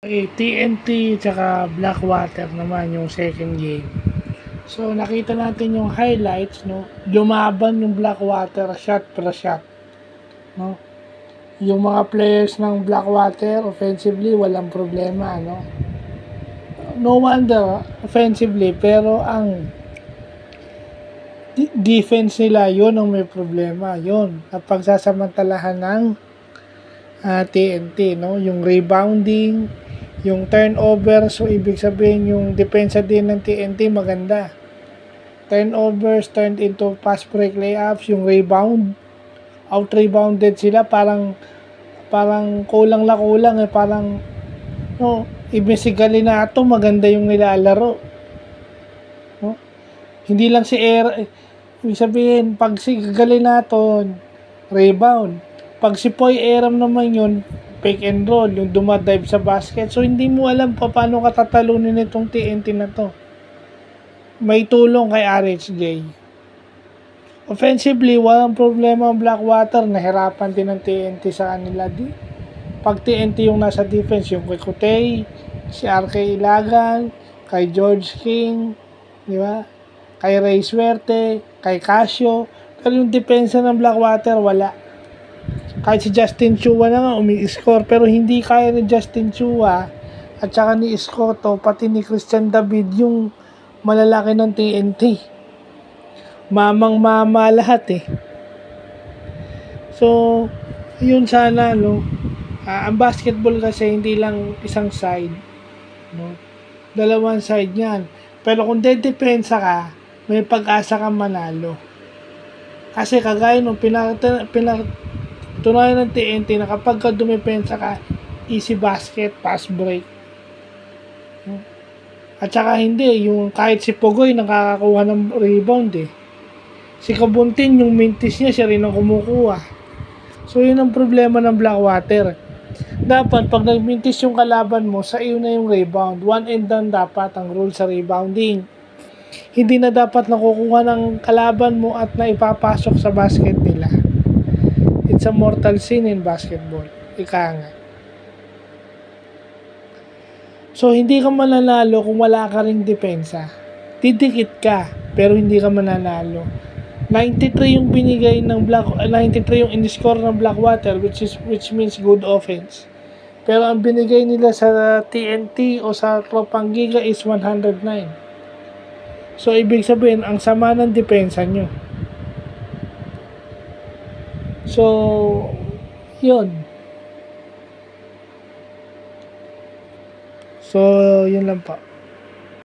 TNT tsaka Blackwater naman yung second game. So nakita natin yung highlights, no. Lumaban yung Blackwater shot per shot, no. Yung mga players ng Blackwater offensively walang problema, no. No wonder offensively, pero ang defense nila yun ang may problema, yun at pagsasamantalahan ng TNT, no, yung rebounding, yung turnover. So ibig sabihin yung depensa din ng TNT maganda, turnovers turned into fast break layups. Yung rebound, out rebounded sila, parang kulang na kulang parang no, ibig na ito maganda yung nilalaro, no? Hindi lang si ibig sabihin pag si Galinato rebound, pag si Poy Aram naman yun pick and roll, yung dumadive sa basket. So hindi mo alam paano ka tatalunin itong TNT na to. May tulong kay RHJ. Offensively, walang problema ang Blackwater. Nahirapan din ng TNT sa kanila. Pag TNT yung nasa defense, yung kay Kutey, si RK Ilagan, kay George King, di ba? Kay Ray Suerte, kay Casio. Pero yung depensa ng Blackwater, wala. Kahit si Justin Chua na nga umi-score, pero hindi kaya ni Justin Chua at saka ni Escoto pati ni Christian David yung malalaki ng TNT. Mamang-mama lahat So yun sana, no. Ang basketball kasi hindi lang isang side, no. Dalawang side yan. Pero kung dedepensa ka, may pag-asa kang manalo. Kasi kagaya nung tunayan ng TNT na kapag ka dumepensa ka, easy basket, fast break. At saka hindi, yung kahit si Pogoy nakakakuha ng rebound Si Kabuntin, yung mintis niya, siya rin ang kumukuha. So yun ang problema ng Blackwater. Dapat pag nagmintis yung kalaban mo, sa iyo na yung rebound. One and done dapat ang rule sa rebounding. Hindi na dapat nakukuha ng kalaban mo at naipapasok sa basket nila. It's a mortal sin in basketball. Ika nga. So, hindi ka mananalo kung wala ka ring depensa. Didikit ka, pero hindi ka mananalo. 93 yung binigay ng 93 yung in-score ng Blackwater, which means good offense. Pero ang binigay nila sa TNT o sa Tropang Giga is 109. So, ibig sabihin, ang sama ng depensa nyo. So, yun. So, yun lang pa.